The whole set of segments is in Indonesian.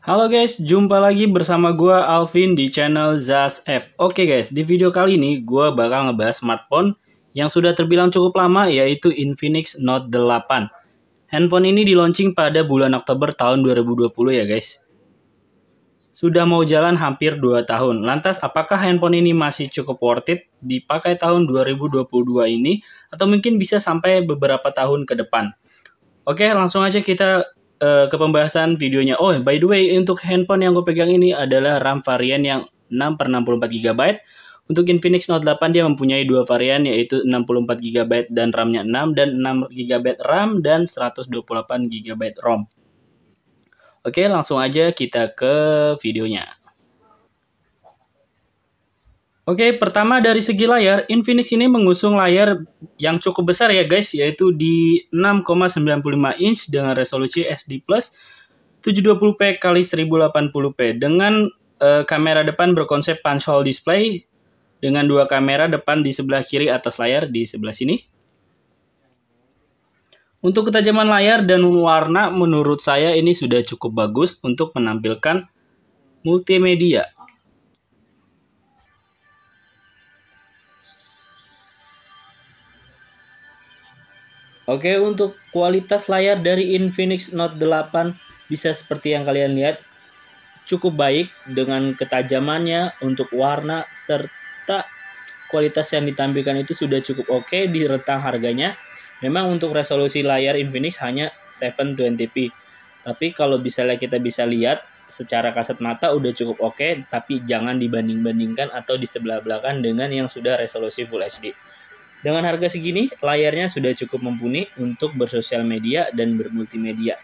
Halo guys, jumpa lagi bersama gua Alvin di channel Zas F. Oke guys, di video kali ini gua bakal ngebahas smartphone yang sudah terbilang cukup lama, yaitu Infinix Note 8. Handphone ini di-launching pada bulan Oktober tahun 2020 ya guys. Sudah mau jalan hampir 2 tahun. Lantas apakah handphone ini masih cukup worth it dipakai tahun 2022 ini atau mungkin bisa sampai beberapa tahun ke depan? Oke, langsung aja kita ke pembahasan videonya. Oh, by the way, untuk handphone yang gue pegang ini adalah RAM varian yang 6/64 GB. Untuk Infinix Note 8 dia mempunyai dua varian, yaitu 64 GB dan RAM-nya 6 dan 6 GB RAM dan 128 GB ROM. Oke, langsung aja kita ke videonya. Oke, pertama dari segi layar, Infinix ini mengusung layar yang cukup besar ya guys, yaitu di 6,95 inch dengan resolusi SD Plus 720p x 1080p dengan kamera depan berkonsep punch hole display dengan dua kamera depan di sebelah kiri atas layar di sebelah sini. Untuk ketajaman layar dan warna menurut saya ini sudah cukup bagus untuk menampilkan multimedia. Oke, untuk kualitas layar dari Infinix Note 8 bisa seperti yang kalian lihat, cukup baik dengan ketajamannya untuk warna serta kualitas yang ditampilkan itu sudah cukup oke di rentang harganya. Memang untuk resolusi layar Infinix hanya 720p. Tapi kalau misalnya kita bisa lihat secara kasat mata udah cukup oke, tapi jangan dibanding-bandingkan atau disebelah-belahkan dengan yang sudah resolusi Full HD. Dengan harga segini, layarnya sudah cukup mumpuni untuk bersosial media dan bermultimedia.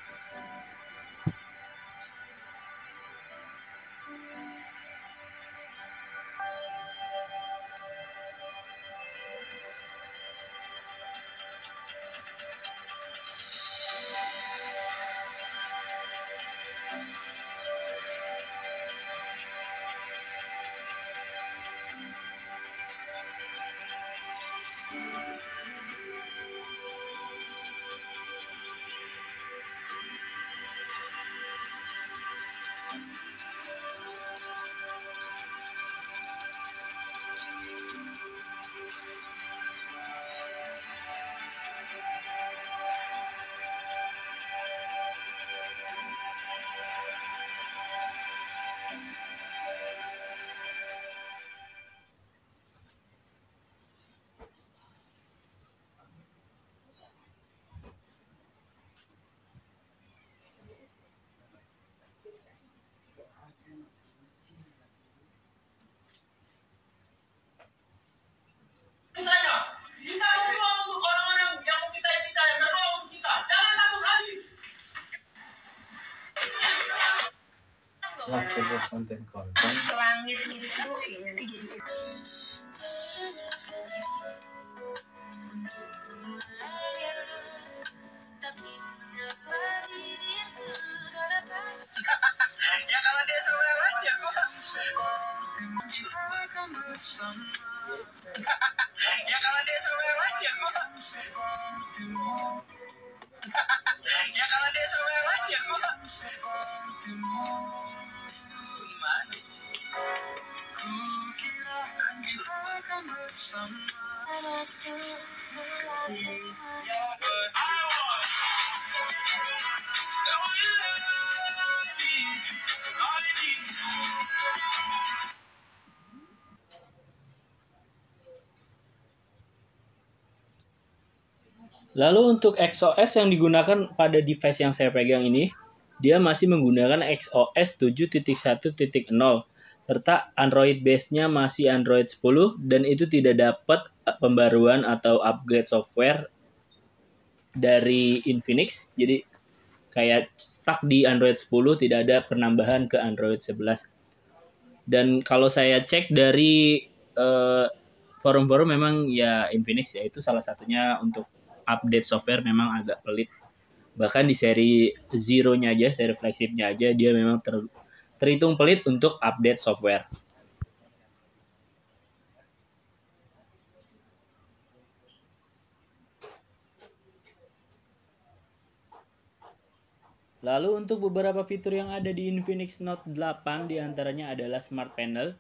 Konten-konten langit itu nanti jadi ya kalau dia seweran ya gua ya kalau dia seweran ya gua ya kalau dia seweran ya gua gimana kukira hancur akan bersama Lalu untuk XOS yang digunakan pada device yang saya pegang ini, dia masih menggunakan XOS 7.1.0 serta Android base-nya masih Android 10 dan itu tidak dapat pembaruan atau upgrade software dari Infinix. Jadi kayak stuck di Android 10, tidak ada penambahan ke Android 11. Dan kalau saya cek dari eh, forum-forum memang ya Infinix ya itu salah satunya untuk update software memang agak pelit. Bahkan di seri Zero-nya aja, seri flagship-nya aja dia memang terhitung pelit untuk update software. Lalu untuk beberapa fitur yang ada di Infinix Note 8 diantaranya adalah Smart Panel,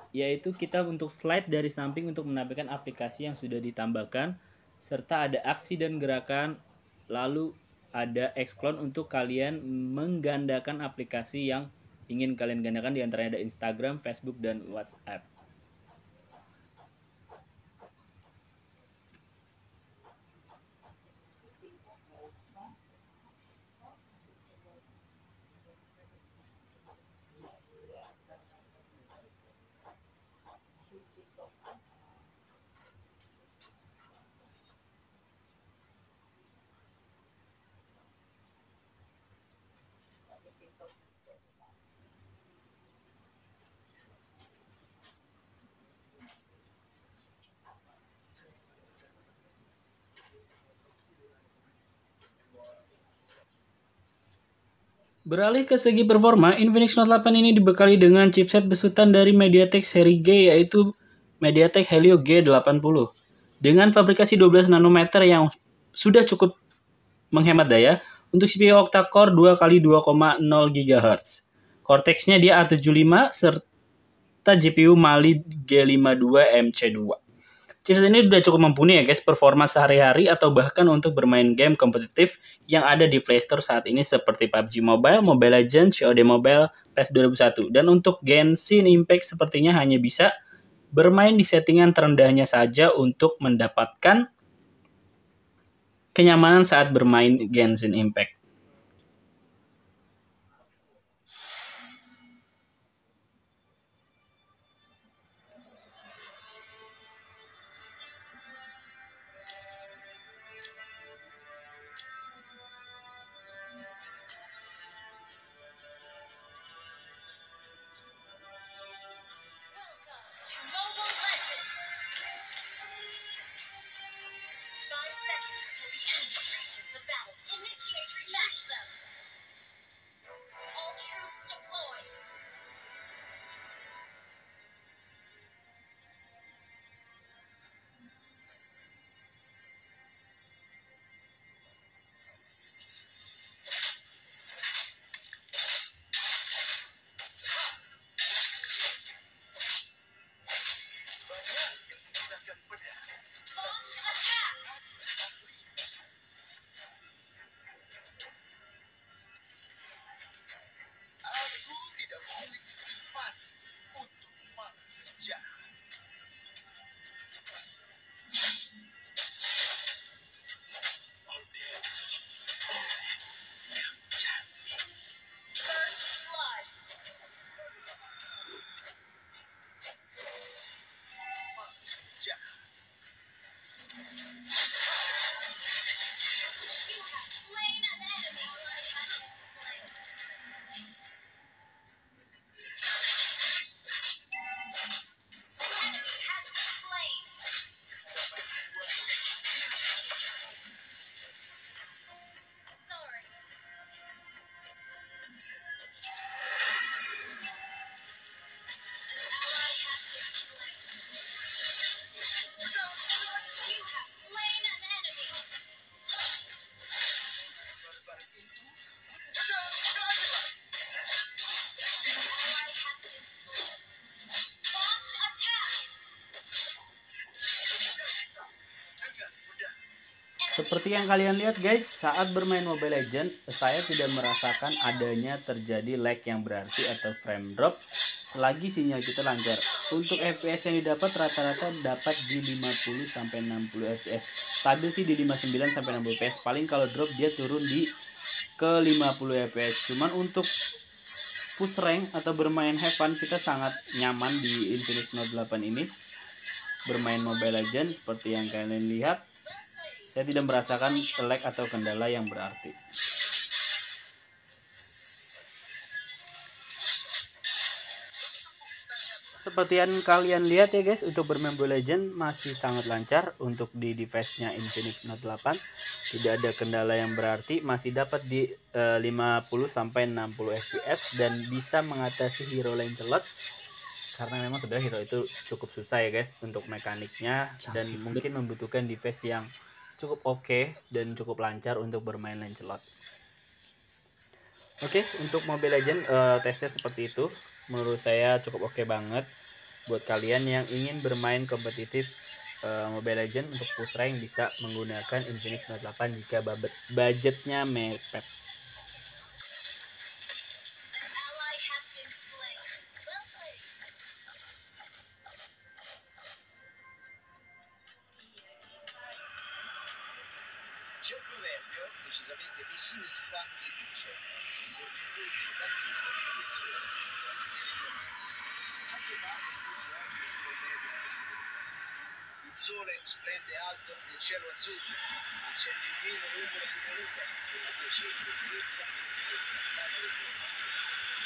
yaitu kita untuk slide dari samping untuk menampilkan aplikasi yang sudah ditambahkan, serta ada aksi dan gerakan, lalu ada Xclone untuk kalian menggandakan aplikasi yang ingin kalian gandakan, diantaranya ada Instagram, Facebook, dan WhatsApp. Beralih ke segi performa, Infinix Note 8 ini dibekali dengan chipset besutan dari MediaTek seri G, yaitu MediaTek Helio G80. Dengan fabrikasi 12 nanometer yang sudah cukup menghemat daya, untuk CPU octa-core 2x2,0 GHz. Cortex-nya dia A75 serta GPU Mali G52 MC2. Chipset ini udah cukup mumpuni ya guys, performa sehari-hari atau bahkan untuk bermain game kompetitif yang ada di Play Store saat ini seperti PUBG Mobile, Mobile Legends, COD Mobile, PES 2001. Dan untuk Genshin Impact sepertinya hanya bisa bermain di settingan terendahnya saja untuk mendapatkan kenyamanan saat bermain Genshin Impact. To Mobile Legends. 5 seconds till the enemy reaches the battle. Initiate smash zone. All troops deployed. Launch attack. Aku tidak memiliki simpati untuk para penjahat. First blood. You have slain an enemy. An enemy has been slain. Sorry. Ally has been slain. You have slain an enemy. Barbar itu Ally has been slain. Launch attack. dengan mudah. Seperti yang kalian lihat guys, saat bermain Mobile Legends, saya tidak merasakan adanya terjadi lag yang berarti atau frame drop selagi sinyal kita lancar. Untuk FPS yang didapat rata-rata dapat di 50-60 FPS. Stabil sih di 59-60 FPS. Paling kalau drop dia turun di ke 50 FPS. Cuman untuk push rank atau bermain have fun kita sangat nyaman di Infinix Note 8 ini. Bermain Mobile Legends seperti yang kalian lihat, saya tidak merasakan lag atau kendala yang berarti. Seperti yang kalian lihat ya guys, untuk bermain Mobile Legends masih sangat lancar. Untuk di device-nya Infinix Note 8 tidak ada kendala yang berarti, masih dapat di 50-60 fps dan bisa mengatasi hero Lancelot. Karena memang sebenarnya hero itu cukup susah ya guys untuk mekaniknya, dan mungkin membutuhkan device yang cukup oke dan cukup lancar untuk bermain Lancelot. Oke, untuk Mobile Legends tesnya seperti itu. Menurut saya cukup oke banget buat kalian yang ingin bermain kompetitif Mobile Legends untuk push rank bisa menggunakan Infinix Note 8 jika budgetnya mepet. An ally has been slain. Well played. C'è un proverbio decisamente pessimista che dice: se vendessi cattivo intuizione, a quanto pare invece oggi il proverbio è vero. Il sole splende alto nel cielo azzurro, non c'è nemmeno ombra di una nuvola, la piacere, bellezza e fresca d'aria del mondo.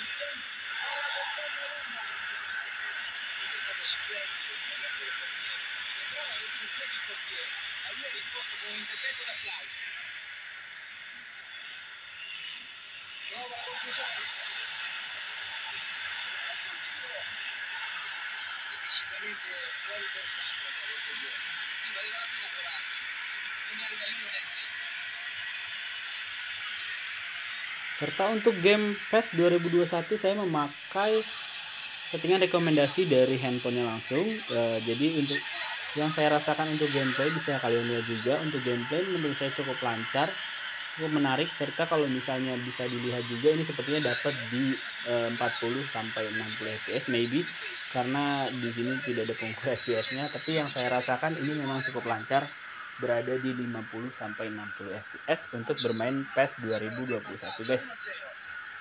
Il tempo alla condanna Roma è stato splendido il lavoro del portiere. Sembrava aver sorpreso il portiere, ma lui ha risposto con un intervento d'applauso. Prova la conclusione. E continuo. È decisamente fuori bersaglio la sua conclusione. Sì, valeva la pena provarci. Segnare da lì non è semplice. Serta untuk game PES 2021 saya memakai settingan rekomendasi dari handphonenya langsung. Jadi untuk yang saya rasakan untuk gameplay bisa kalian lihat juga. Untuk gameplay menurut saya cukup lancar, cukup menarik, serta kalau misalnya bisa dilihat juga ini sepertinya dapat di 40 sampai 60 fps maybe, karena di sini tidak ada pengukur fps-nya, tapi yang saya rasakan ini memang cukup lancar, berada di 50 sampai 60 fps untuk bermain PES 2021 guys.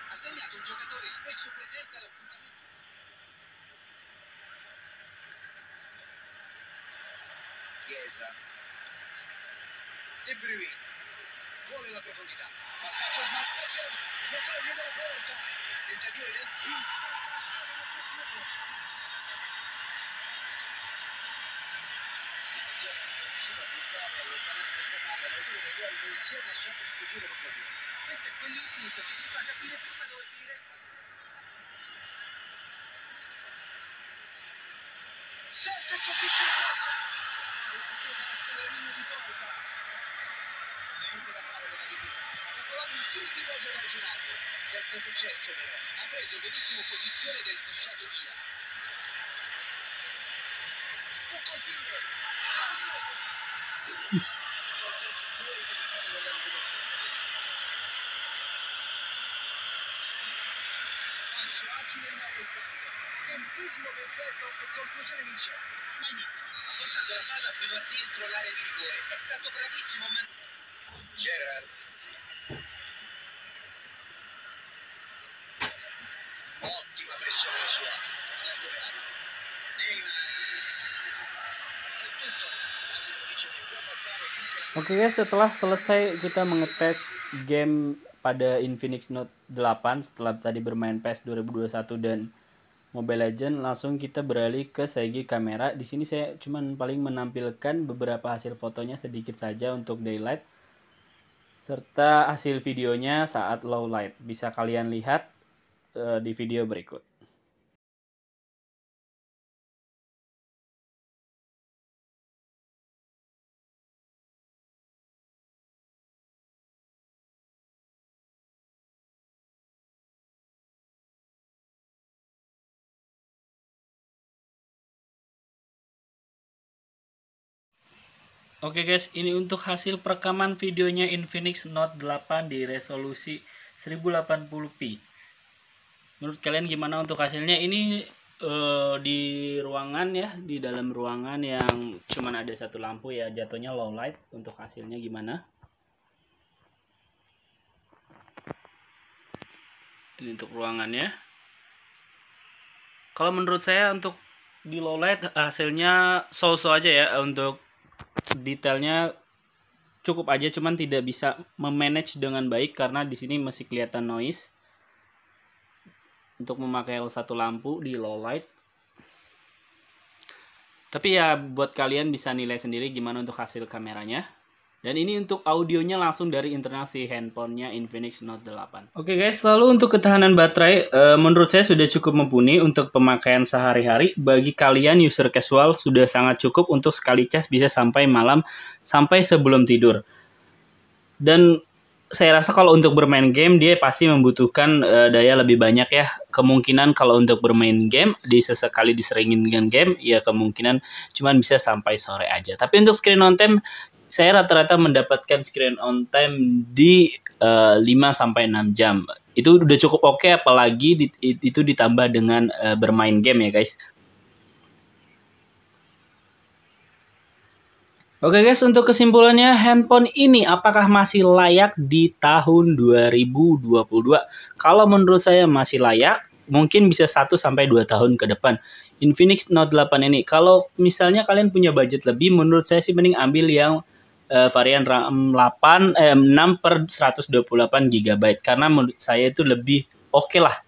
Ha segnato un giocatore spesso presente all'appuntamento. Chiesa. De Bruyne. Vuole la profondità. Passaggio sbagliato. Lo toglie dalla porta. Tentativo del riuscito a buttare e allontanare questa palla, l'autore del gol non si è lasciato sfuggire l'occasione. Questo è quell'infinito che ti fa capire prima dove finire il pallone. Salta e colpisce in testa. E passa la linea di porta. Niente da fare per la difesa. Ha provato in tutti i modi ad arginarlo. Senza successo però. Ha preso benissimo posizione ed è sgusciato via. Può colpire. Passo agile e inarrestabile. Tempismo perfetto e conclusione vincente. Magnifico. Ha portato la palla fino a dentro l'area di rigore. È stato bravissimo a Gerrard. Ottima pressione la sua. Ha recuperato. Neymar. È tutto. L'arbitro dice che può bastare fischia la Oke guys, setelah selesai kita mengetes game pada Infinix Note 8 setelah tadi bermain PES 2021 dan Mobile Legends, langsung kita beralih ke segi kamera. Di sini saya cuman paling menampilkan beberapa hasil fotonya sedikit saja untuk daylight serta hasil videonya saat low light. Bisa kalian lihat di video berikut. Oke guys, ini untuk hasil perekaman videonya Infinix Note 8 di resolusi 1080p. Menurut kalian gimana untuk hasilnya? Ini di ruangan ya, di dalam ruangan yang cuman ada satu lampu ya, jatuhnya low light. Untuk hasilnya gimana? Ini untuk ruangannya. Kalau menurut saya untuk di low light hasilnya so-so aja ya. Untuk detailnya cukup aja, cuman tidak bisa memanage dengan baik karena di sini masih kelihatan noise untuk memakai satu lampu di low light. Tapi ya buat kalian bisa nilai sendiri gimana untuk hasil kameranya. Dan ini untuk audionya langsung dari internal si handphonenya Infinix Note 8. Oke guys, lalu untuk ketahanan baterai menurut saya sudah cukup mumpuni untuk pemakaian sehari-hari. Bagi kalian user casual sudah sangat cukup untuk sekali cas bisa sampai malam, sampai sebelum tidur. Dan saya rasa kalau untuk bermain game dia pasti membutuhkan daya lebih banyak ya. Kemungkinan kalau untuk bermain game sesekali diseringin dengan game ya kemungkinan cuman bisa sampai sore aja. Tapi untuk screen on time saya rata-rata mendapatkan screen on time di 5 sampai 6 jam. Itu udah cukup oke, apalagi itu ditambah dengan bermain game ya guys. Oke guys, untuk kesimpulannya, handphone ini apakah masih layak di tahun 2022? Kalau menurut saya masih layak, mungkin bisa 1 sampai 2 tahun ke depan. Infinix Note 8 ini, kalau misalnya kalian punya budget lebih, menurut saya sih mending ambil yang varian RAM 6 per 128 GB. Karena menurut saya itu lebih oke lah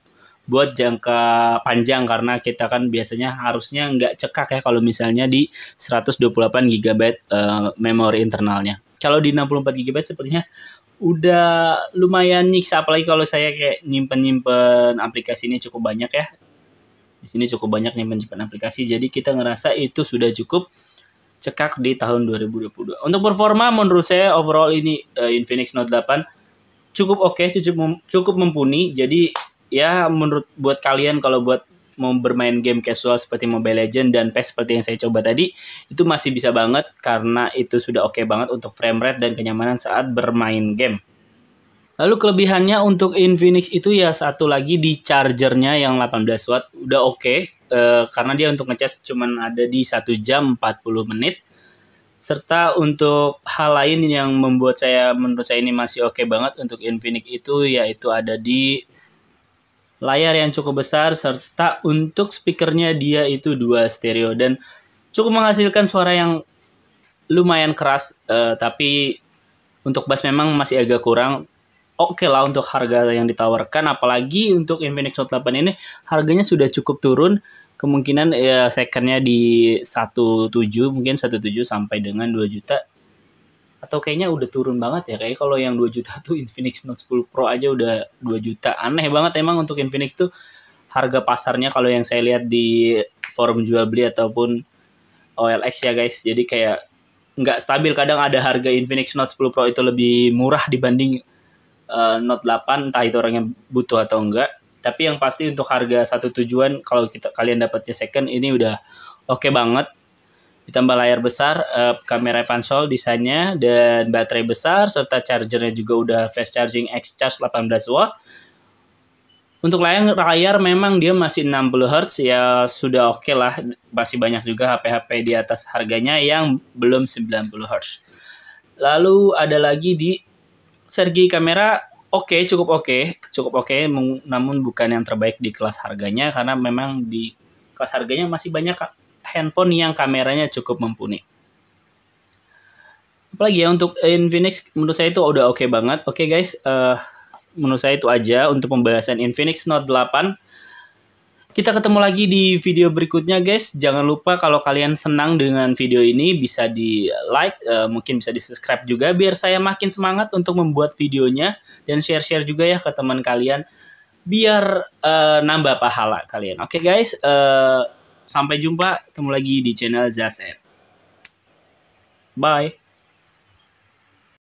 buat jangka panjang, karena kita kan biasanya harusnya nggak cekak ya kalau misalnya di 128 GB memori internalnya. Kalau di 64 GB sepertinya udah lumayan nyiksa, apalagi kalau saya kayak nyimpen aplikasi ini cukup banyak ya. Di sini cukup banyak nyimpen aplikasi, jadi kita ngerasa itu sudah cukup cekak di tahun 2022. Untuk performa menurut saya overall ini Infinix Note 8 cukup oke, cukup mumpuni. Jadi ya menurut buat kalian kalau buat mau bermain game casual seperti Mobile Legends dan PES seperti yang saya coba tadi, itu masih bisa banget karena itu sudah oke banget untuk frame rate dan kenyamanan saat bermain game. Lalu kelebihannya untuk Infinix itu ya satu lagi di chargernya yang 18 watt udah oke, karena dia untuk ngecas cuman ada di 1 jam 40 menit. Serta untuk hal lain yang menurut saya ini masih oke banget untuk Infinix itu yaitu ada di layar yang cukup besar, serta untuk speakernya dia itu 2 stereo dan cukup menghasilkan suara yang lumayan keras, tapi untuk bass memang masih agak kurang. Oke lah untuk harga yang ditawarkan, apalagi untuk Infinix Note 8 ini harganya sudah cukup turun. Kemungkinan ya secondnya di 17 mungkin 17 sampai dengan 2 juta. Atau kayaknya udah turun banget ya, kayak kalau yang 2 juta tuh Infinix Note 10 Pro aja udah 2 juta. Aneh banget emang untuk Infinix tuh harga pasarnya kalau yang saya lihat di forum jual beli ataupun OLX ya guys. Jadi kayak nggak stabil, kadang ada harga Infinix Note 10 Pro itu lebih murah dibanding Note 8, entah itu orangnya butuh atau enggak. Tapi yang pasti untuk harga satu tujuan kalau kalian dapatnya second ini udah oke banget. Ditambah layar besar, kamera Vansol desainnya, dan baterai besar, serta chargernya juga udah fast charging X-Charge 18 watt. Untuk layar memang dia masih 60 Hz, ya sudah oke lah. Masih banyak juga HP-HP di atas harganya yang belum 90 Hz. Lalu ada lagi di segi kamera, cukup oke, namun bukan yang terbaik di kelas harganya, karena memang di kelas harganya masih banyak handphone yang kameranya cukup mumpuni. Apalagi ya untuk Infinix menurut saya itu udah oke banget. Oke guys, menurut saya itu aja untuk pembahasan Infinix Note 8. Kita ketemu lagi di video berikutnya guys. Jangan lupa kalau kalian senang dengan video ini bisa di like, mungkin bisa di subscribe juga biar saya makin semangat untuk membuat videonya, dan share-share juga ya ke teman kalian biar nambah pahala kalian. Oke guys, sampai jumpa, ketemu lagi di channel ZAS F. Bye.